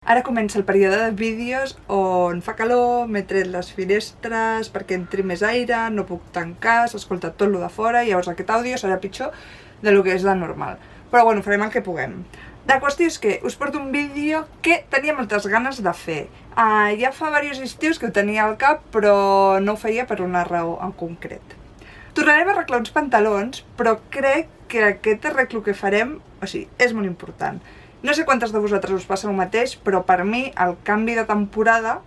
Ara comença el període de vídeos on fa calor, m'he tret les finestres perquè entri més aire, no puc tancar, s'escolta tot lo de fora, llavors aquest àudio serà pitjor de lo que és de normal. Però bueno, farem el que puguem. La qüestió és que us porto un vídeo que tenia moltes ganes de fer. Ja fa diversos estius que ho tenia al cap, però no ho feia per una raó en concret. Tornarem a arreglar uns pantalons, però crec que aquest arreglo que farem, és molt important. No sé quantes de vosaltres us passa el mateix, però per mi el canvi de temporada,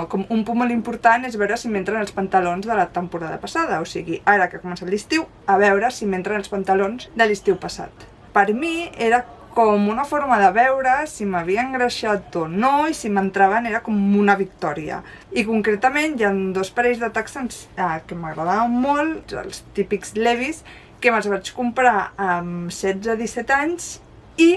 com un punt molt important, és veure si m'entren els pantalons de la temporada passada. O sigui, ara que ha començat l'estiu, a veure si m'entren els pantalons de l'estiu passat. Per mi era com una forma de veure si m'havia engreixat o no, i si m'entraven era com una victòria. I concretament hi ha dos parells de texans que m'agradaven molt, els típics Levi's, que me'ls vaig comprar amb 16-17 anys i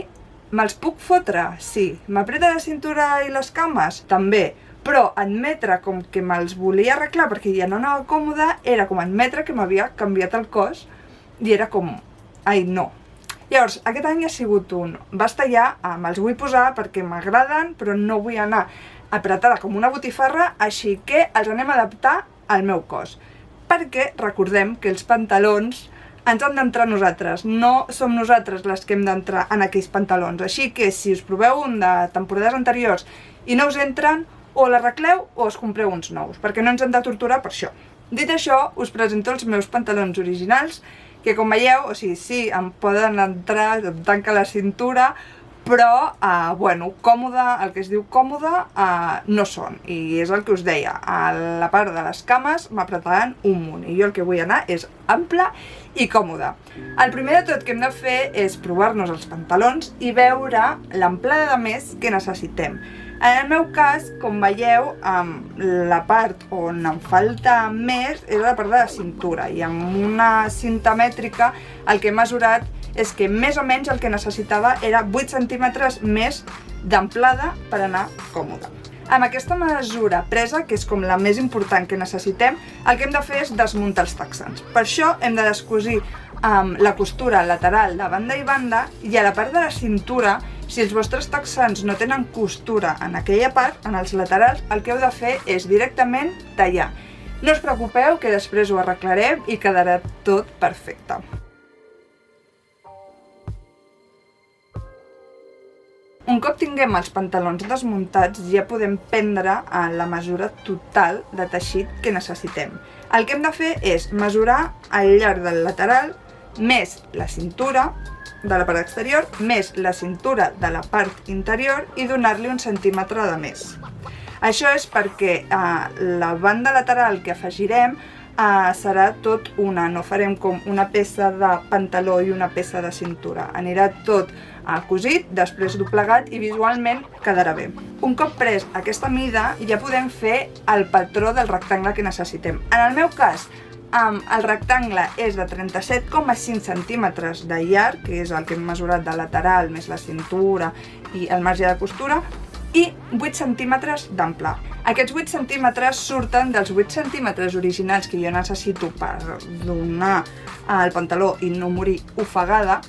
me'ls puc fotre? Sí. M'apreta la cintura i les cames? També. Però admetre com que me'ls volia arreglar perquè ja no anava còmode era com admetre que m'havia canviat el cos i era com... ai, no. Llavors, aquest any ha sigut un... basta ja, me'ls vull posar perquè m'agraden, però no vull anar apretada com una botifarra, així que els anem a adaptar al meu cos. Perquè recordem que els pantalons ens han d'entrar nosaltres, no som nosaltres les que hem d'entrar en aquells pantalons. Així que si us proveu un de temporades anteriors i no us entren, o l'arregleu o us compreu uns nous, perquè no ens hem de torturar per això. Dit això, us presento els meus pantalons originals, que com veieu, sí, em poden entrar, em tanca la cintura, però, bueno, còmode, el que es diu còmode, no són. I és el que us deia, a la part de les cames m'apretaran un munt. I jo el que vull anar és ample i còmode. El primer de tot que hem de fer és provar-nos els pantalons i veure l'amplada de més que necessitem. En el meu cas, com veieu, la part on em falta més és la part de la cintura. I amb una cinta mètrica el que he mesurat és que més o menys el que necessitava era 8 centímetres més d'amplada per anar còmode. Amb aquesta mesura presa, que és com la més important que necessitem, el que hem de fer és desmuntar els texans. Per això hem de descosir la costura lateral de banda i banda, i a la part de la cintura, si els vostres texans no tenen costura en aquella part, en els laterals, el que heu de fer és directament tallar. No us preocupeu, que després ho arreglarem i quedarà tot perfecte. Un cop tinguem els pantalons desmuntats, ja podem prendre la mesura total de teixit que necessitem. El que hem de fer és mesurar el llarg del lateral més la cintura de la part exterior, més la cintura de la part interior i donar-li un centímetre de més. Això és perquè la banda lateral que afegirem serà tot una, no farem com una peça de pantaló i una peça de cintura. Anirà tot cosit, després doblegat i visualment quedarà bé. Un cop pres aquesta mida ja podem fer el patró del rectangle que necessitem. En el meu cas, el rectangle és de 37,5 centímetres de llarg, que és el que hem mesurat de lateral, més la cintura i el marge de costura, i 8 centímetres d'ample. Aquests 8 centímetres surten dels 8 centímetres originals que jo necessito per donar el pantaló i no morir ofegada.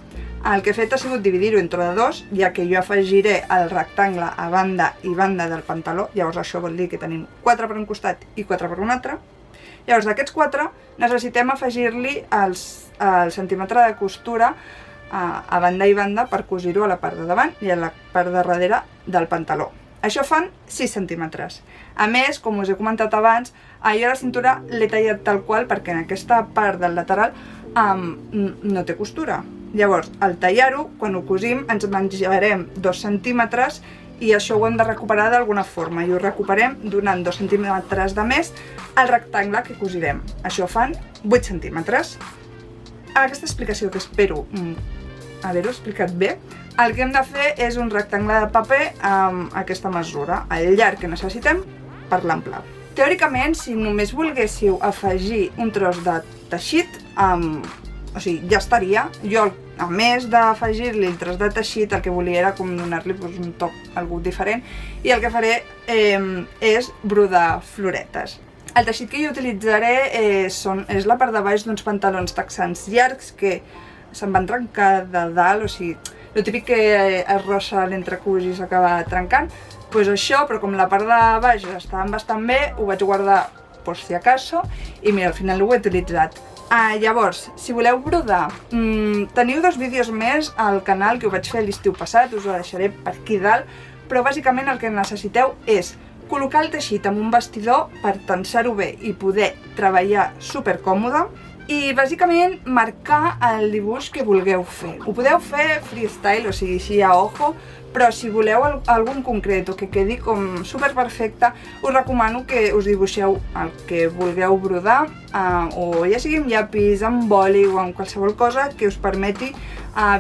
El que he fet ha sigut dividir-ho entre dos, ja que jo afegiré el rectangle a banda i banda del pantaló, llavors això vol dir que tenim 4 per un costat i 4 per un altre. Llavors d'aquests 4 necessitem afegir-li el centímetre de costura a banda i banda per cosir-ho a la part de davant i a la part de darrere del pantaló. Això fan 6 centímetres. A més, com us he comentat abans, jo la cintura l'he tallat tal qual perquè en aquesta part del lateral no té costura. Llavors, al tallar-ho, quan ho cosim, ens menjarem 2 centímetres i això ho hem de recuperar d'alguna forma. I ho recuperem donant 2 centímetres de més al rectangle que cosirem. Això fan 8 centímetres. Amb aquesta explicació, que espero haver-ho explicat bé, el que hem de fer és un rectangle de paper amb aquesta mesura, el llarg que necessitem per l'ample. Teòricament, si només volguéssiu afegir un tros de teixit, ja estaria. Jo, a més d'afegir-li el tros de teixit, el que volia era com donar-li un toc algú diferent, i el que faré és brodar floretes. El teixit que jo utilitzaré és la part de baix d'uns pantalons texans llargs que se'n van trencar de dalt, el típic que es rossa l'entrecús i s'acaba trencant, doncs això, però com la part de baix estava bastant bé, ho vaig guardar per si acaso i mira, al final ho he utilitzat. Llavors, si voleu brodar, teniu 2 vídeos més al canal que ho vaig fer l'estiu passat, us ho deixaré per aquí dalt, però bàsicament el que necessiteu és col·locar el teixit en un bastidor per tensar-ho bé i poder treballar supercòmode i bàsicament marcar el dibuix que vulgueu fer. Ho podeu fer freestyle, o sigui, així a ojo, però si voleu algun concret o que quedi com superperfecte, us recomano que us dibuixeu el que vulgueu brodar, o ja sigui amb llapis, amb boli o amb qualsevol cosa que us permeti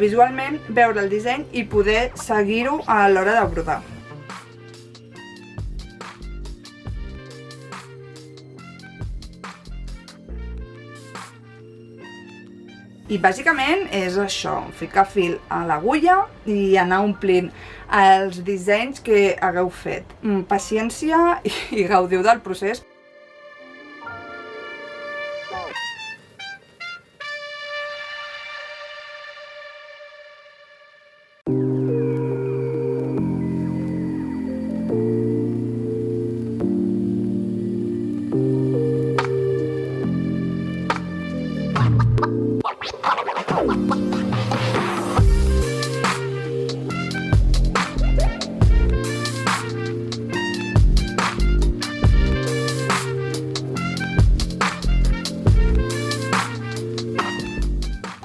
visualment veure el disseny i poder seguir-ho a l'hora de brodar. I bàsicament és això, ficar fil a l'agulla i anar omplint els dissenys que hagueu fet. Paciència i gaudiu del procés.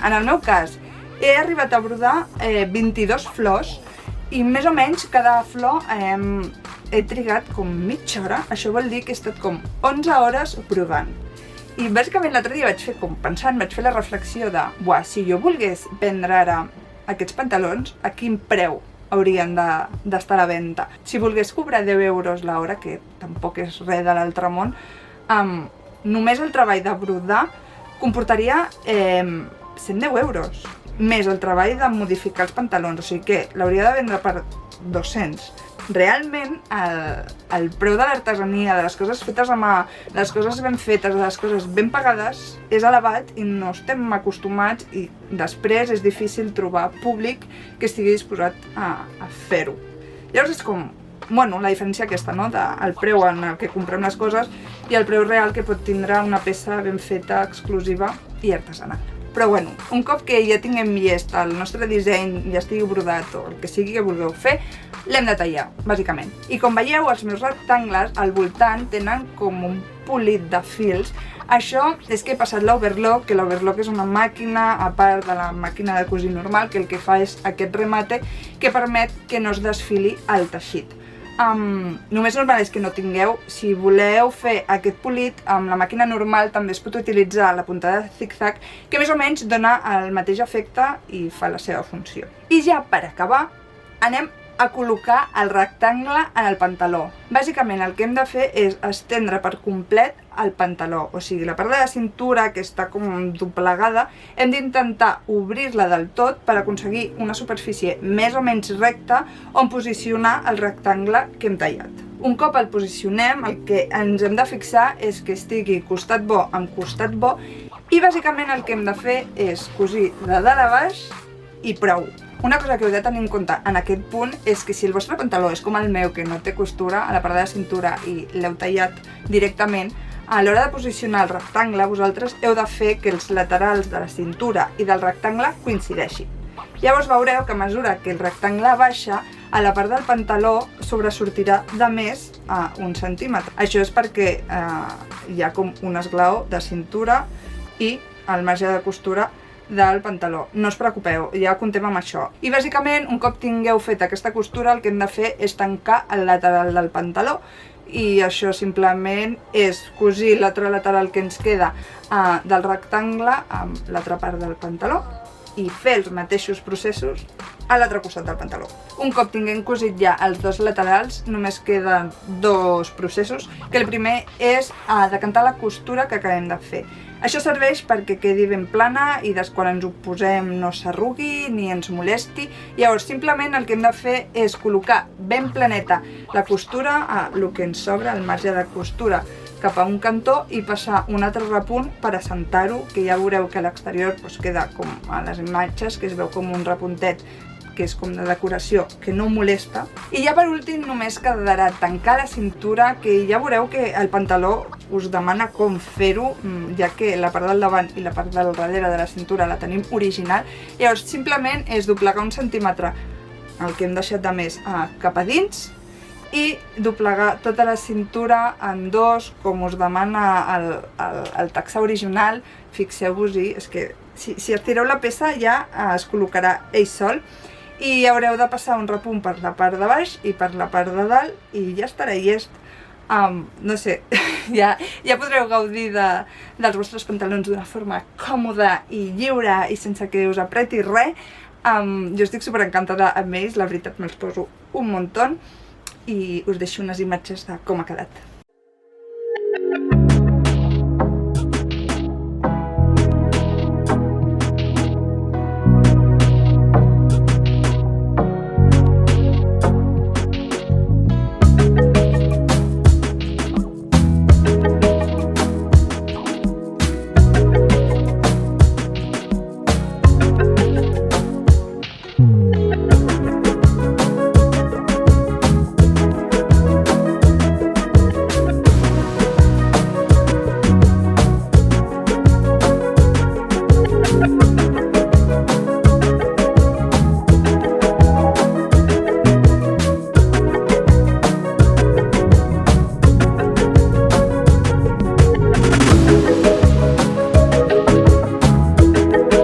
En el meu cas, he arribat a brodar 22 flors i més o menys cada flor he trigat com mitja hora. Això vol dir que he estat com 11 hores brodant. I bàsicament l'altre dia vaig fer com pensant, vaig fer la reflexió de si jo volgués vendre ara aquests pantalons, a quin preu haurien d'estar a la venda? Si volgués cobrar 10 euros l'hora, que tampoc és res de l'altre món, només el treball de brodar comportaria 110 euros, més el treball de modificar els pantalons, o sigui que l'hauria de vendre per 200. Realment, el preu de l'artesania, de les coses fetes a mà, de les coses ben fetes, de les coses ben pagades, és elevat i no estem acostumats i després és difícil trobar públic que estigui disposat a fer-ho. Llavors és com, la diferència aquesta, no?, del preu en el que comprem les coses i el preu real que pot tindre una peça ben feta, exclusiva i artesanal. Però un cop que ja tinguem llest el nostre disseny, ja estigui brodat o el que sigui que vulgueu fer, l'hem de tallar, bàsicament. I com veieu, els meus rectangles al voltant tenen com un polit de fils. Això és que he passat l'overlock, que l'overlock és una màquina, a part de la màquina de cosir normal, que el que fa és aquest remate que permet que no es desfili el teixit. Només normal és que no tingueu. Si voleu fer aquest polit, amb la màquina normal també es pot utilitzar la puntada de zig-zag, que més o menys dona el mateix efecte i fa la seva funció. I ja per acabar, anem a col·locar el rectangle en el pantaló. Bàsicament el que hem de fer és estendre per complet el pantaló, o sigui, la part de la cintura que està com doblegada, hem d'intentar obrir-la del tot per aconseguir una superfície més o menys recta on posicionar el rectangle que hem tallat. Un cop el posicionem, el que ens hem de fixar és que estigui costat bo amb costat bo i bàsicament el que hem de fer és cosir de dalt a baix i prou. Una cosa que heu de tenir en compte en aquest punt és que si el vostre pantaló és com el meu, que no té costura a la part de la cintura i l'heu tallat directament, a l'hora de posicionar el rectangle vosaltres heu de fer que els laterals de la cintura i del rectangle coincideixin. Llavors veureu que a mesura que el rectangle baixa, a la part del pantaló sobresortirà de més a 1 centímetre. Això és perquè hi ha com un esglaó de cintura i el marge de costura del pantaló. No us preocupeu, ja comptem amb això. I bàsicament, un cop tingueu fet aquesta costura, el que hem de fer és tancar el lateral del pantaló i això simplement és cosir l'altre lateral que ens queda del rectangle amb l'altra part del pantaló i fer els mateixos processos a l'altre costat del pantaló. Un cop tinguem cosit ja els dos laterals, només queden 2 processos, que el primer és decantar la costura que acabem de fer. Això serveix perquè quedi ben plana i quan ens ho posem no s'arrugui ni ens molesti. Llavors simplement el que hem de fer és col·locar ben planeta la costura, el que ens sobra, el marge de costura, cap a un cantó i passar un altre repunt per assentar-ho, que ja veureu que a l'exterior queda com a les imatges, que es veu com un repuntet que és com de decoració, que no molesta. I ja per últim només quedarà tancar la cintura, que ja veureu que el pantaló us demana com fer-ho, ja que la part del davant i la part del darrere de la cintura la tenim original. Llavors simplement és doblegar 1 centímetre el que hem deixat de més cap a dins i doblegar tota la cintura en 2, com us demana el texà original. Fixeu-vos-hi, és que si estireu la peça ja es col·locarà ell sol i haureu de passar un repunt per la part de baix i per la part de dalt i ja estarà llest. No sé, ja podreu gaudir dels vostres pantalons d'una forma còmoda i lliure i sense que us apreti res. Jo estic superencantada amb ells, la veritat me'ls poso un muntó i us deixo unes imatges de com ha quedat.